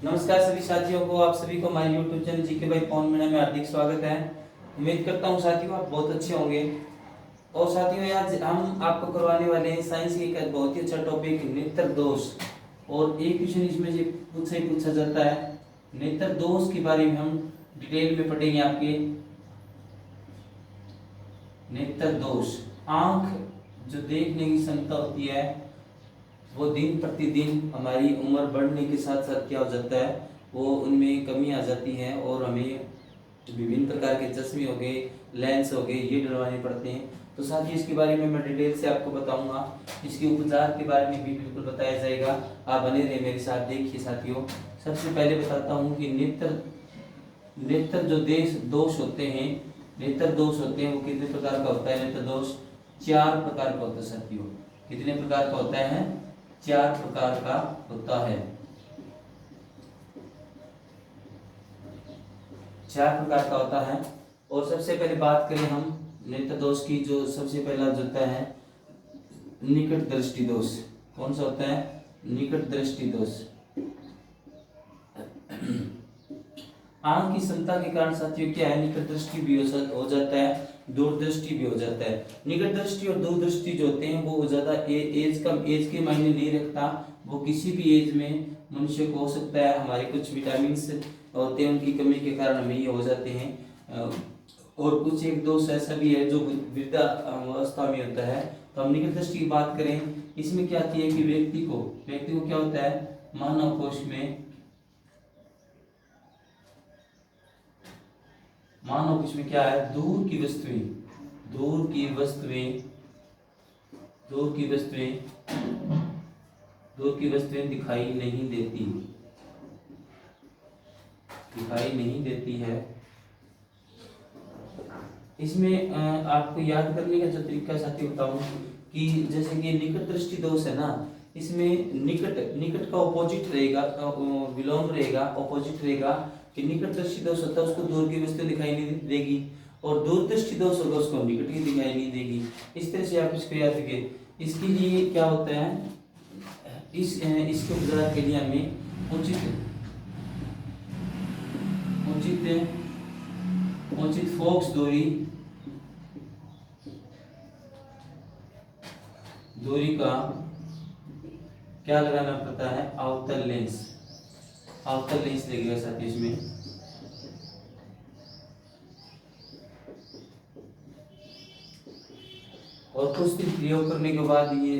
नमस्कार सभी साथियों को, आप सभी को हमारे YouTube channel GK by Pawan Meena में हार्दिक स्वागत है। उम्मीद करता हूँ साथियों आप बहुत अच्छे होंगे। और साथियों आज हम आपको करवाने वाले हैं साइंस की एक बहुत ही अच्छा टॉपिक नेत्र दोष। और एक क्वेश्चन इसमें से पूछा जाता है, नेत्र दोष के बारे में हम डिटेल में पढ़ेंगे। आपके नेत्र दोष, आंख जो देखने की क्षमता होती है वो दिन प्रतिदिन हमारी उम्र बढ़ने के साथ साथ क्या हो जाता है, वो उनमें कमी आ जाती है और हमें विभिन्न प्रकार के चश्मे हो गए, लेंस हो गए, ये डलवाने पड़ते हैं। तो साथ ही इसके बारे में मैं डिटेल से आपको बताऊंगा, इसके उपचार के बारे में भी बिल्कुल बताया जाएगा। आप बने रहे मेरे साथ। देखिए साथियों, सबसे पहले बताता हूँ कि नेत्र जो दोष होते हैं, नेत्र दोष होते हैं वो कितने प्रकार का होता है। नेत्र दोष 4 प्रकार का होता है साथियों। कितने प्रकार का होता है? 4 प्रकार का होता है। 4 प्रकार का होता है। और सबसे पहले बात करें हम नेत्र दोष की, जो सबसे पहला जो होता है निकट दृष्टि दोष। कौन सा होता है? निकट दृष्टि दोष। आंख की क्षमता के कारण साथियों क्या है, निकट दृष्टि भी हो जाता है, दूरदृष्टि भी हो जाता है। निकट दृष्टि और दूरदृष्टि जो होते हैं वो ज्यादा एज के मायने नहीं रखता। वो किसी भी एज में मनुष्य को हो सकता है। हमारे कुछ विटामिन होते हैं, उनकी कमी के कारण हमें ये हो जाते हैं। और कुछ एक दोष ऐसा भी है जो वृद्धा अवस्था में होता है। तो हम निकट दृष्टि की बात करें, इसमें क्या आती है कि व्यक्ति को क्या होता है, मानव कोश में क्या है, दूर की वस्तुएं दिखाई नहीं देती है। इसमें आपको याद करने का जो तरीका साथी बताऊं कि जैसे कि निकट दृष्टि दोष है ना, इसमें निकट का ऑपोजिट रहेगा, विलोम रहेगा, ऑपोजिट रहेगा। कि निकट दृष्टि दोष होता है उसको दूर की वस्तु दिखाई नहीं देगी, और दूर दृष्टि दोष होगा उसको निकट की दिखाई नहीं देगी। इस तरह से आप इसको याद रखिए। इसके लिए क्या होता है, इसके उपचार के लिए हमें उचित फोकस दूरी का क्या लगाना पड़ता है, अवतल लेंस लगेगा साथ ही इसमें। और कुछ दिन प्रयोग करने के बाद ये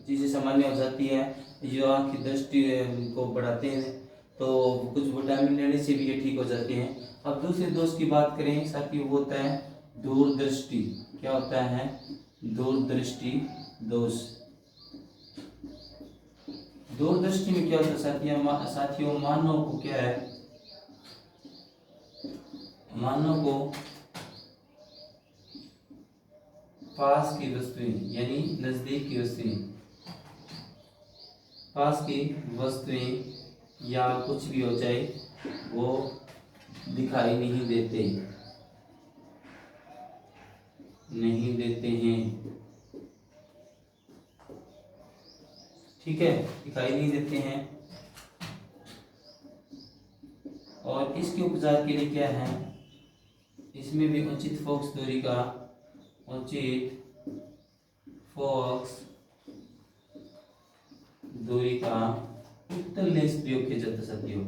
चीजें सामान्य हो जाती है। जो आँख की दृष्टि को बढ़ाते हैं, तो कुछ विटामिन लेने से भी ये ठीक हो जाते हैं। अब दूसरे दोष की बात करें साथी, वो होता है दूरदृष्टि। क्या होता है? दूरदृष्टि दोष। दूरदृष्टि में क्या होता है साथियों, मानव को क्या है, मानव को पास की वस्तुएं यानी नजदीक की वस्तुएं या कुछ भी हो जाए वो दिखाई नहीं देते हैं। ठीक है, दिखाई नहीं देते हैं। और इसके उपचार के लिए क्या है, इसमें भी उचित फोकस दूरी का उत्तल लेंस प्रयोग किया जाता है साथियों।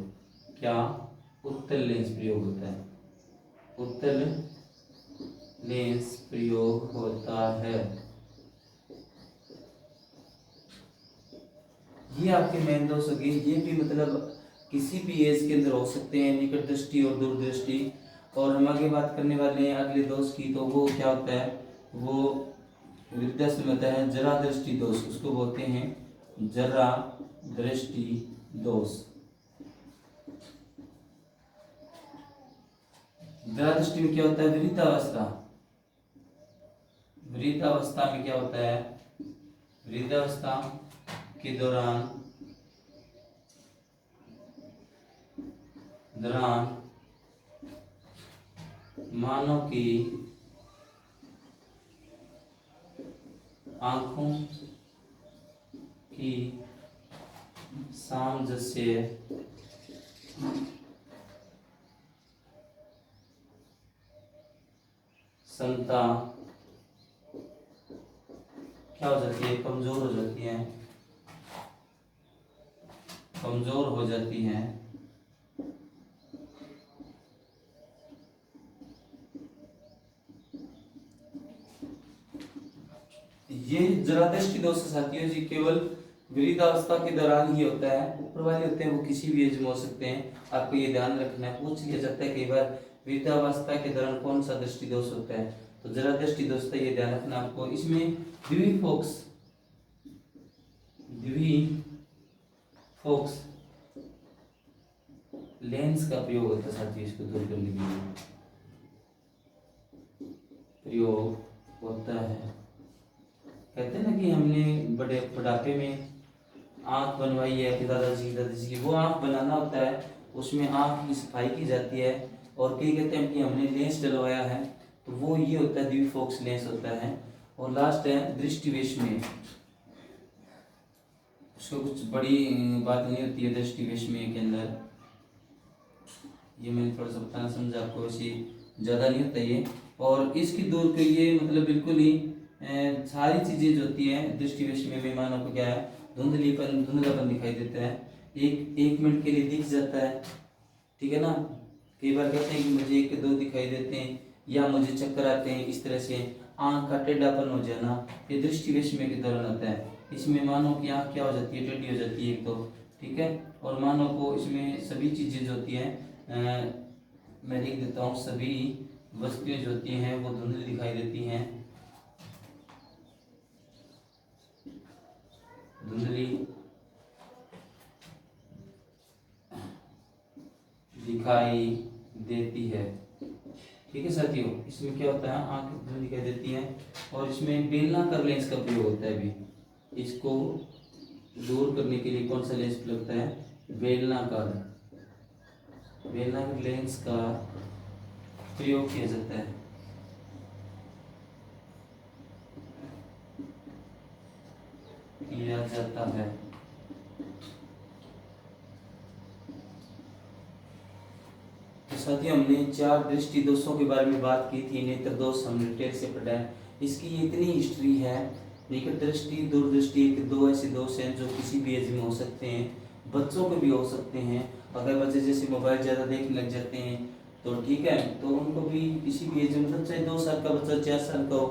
क्या? उत्तल लेंस प्रयोग होता है, उत्तल लेंस प्रयोग होता है। ये आपके मेन दोष हो गए। ये भी मतलब किसी भी एज के अंदर हो सकते हैं, निकट दृष्टि और दूरदृष्टि। और हम आगे बात करने वाले हैं अगले दोष की, तो वो क्या होता है, वो वृद्धावस्था में होता है जरा दृष्टि दोष। उसको बोलते हैं जरा दृष्टि दोष। जरा दृष्टि में क्या होता है, वृद्धावस्था में क्या होता है, वृद्धावस्था के दौरान मानव की आंखों की सामंजस्य क्षमता क्या हो जाती है, कमजोर हो जाती है, कमजोर हो जाती है। ये जरा दृष्टि दोष साथियों जी केवल वृद्धावस्था के दौरान ही होता है। ऊपर वाले होते हैं वो किसी भी एज में हो सकते हैं, आपको ये ध्यान रखना है। पूछ लिया जाता है कई बार वृद्धावस्था के दौरान कौन सा दृष्टि दोष होता है, तो जरा दृष्टि दोष है, ये ध्यान रखना आपको। इसमें द्विफोक्स लेंस का प्रयोग होता है साथियों, इसको दूर करने के लिए प्रयोग होता है। कहते हैं ना कि हमने बड़े बुढ़ापे में आंख बनवाई है कि दादाजी दादाजी की, वो आंख बनाना होता है, उसमें आंख की सफाई की जाती है। और कई कहते हैं कि हमने लेंस डलवाया है, तो वो ये होता है द्विफोक्स लेंस होता है। और लास्ट है दृष्टिविषमय, उसको कुछ बड़ी बात नहीं होती है दृष्टिविषमय के अंदर, ये मैंने थोड़ा सा बताना समझा आपको, वैसे ज़्यादा नहीं होता ये। और इसकी दूर के लिए मतलब बिल्कुल ही सारी चीज़ें जो होती है दृष्टिविषमय में मानव को क्या है, धुंधलापन दिखाई देता है, एक मिनट के लिए दिख जाता है, ठीक है ना। कई बार कहते हैं कि मुझे एक दो दिखाई देते हैं या मुझे चक्कर आते हैं, इस तरह से आंख का टेढ़ापन हो जाना, ये दृष्टिविषमय के दौरान आता है। इसमें मानव की आंख क्या हो जाती है, टेढ़ी हो जाती है एक तो, ठीक है। और मानव को इसमें सभी चीज़ें जो होती हैं मैं लिख देता हूँ, सभी वस्तुएं जो होती हैं वो धुंधली दिखाई देती हैं, धुंधली दिखाई देती है, ठीक है साथियों। इसमें क्या होता है, आंख धुंधली दिखाई देती है। और इसमें बेलनाकार लेंस का प्रयोग होता है भी, इसको दूर करने के लिए कौन सा लेंस लगता है, बेलनाकार लेंस का प्रयोग किया जाता है। किया जाता है। तो साथियों हमने 4 दृष्टि दोषों के बारे में बात की थी। नेत्र दोष हमने डिटेल से पढ़ा है, इसकी इतनी हिस्ट्री है। निकट दृष्टि, दूरदृष्टि, एक दो ऐसे दोष हैं जो किसी भी एज में हो सकते हैं, बच्चों को भी हो सकते हैं। अगर बच्चे जैसे मोबाइल ज़्यादा देखने लग जाते हैं तो ठीक है, तो उनको भी किसी भी एज में, मतलब चाहे 2 साल का बच्चा, 4 साल का हो,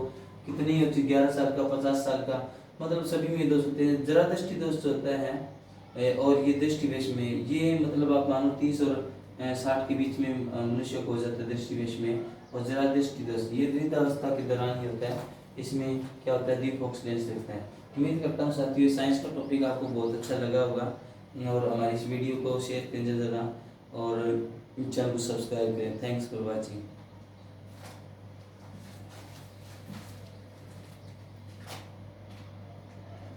कितने ही होती, 11 साल का, 50 साल का, मतलब सभी में दोष होते हैं। जरा दृष्टि दोष होता है और ये दृष्टिविष में, ये मतलब आप मानो 30 और 60 के बीच में मनुष्य को हो जाता है दृष्टिविष में। और जरा दृष्टि दोष ये वृद्धावस्था के दौरान ही होता है। इसमें क्या होता है, द्विफोक्स लेंस रहता है। उम्मीद करता हूँ साथियों साइंस का टॉपिक आपको बहुत अच्छा लगा होगा, और हमारी इस वीडियो को शेयर करें ज़रा, और चैनल को सब्सक्राइब करें। Thanks for watching.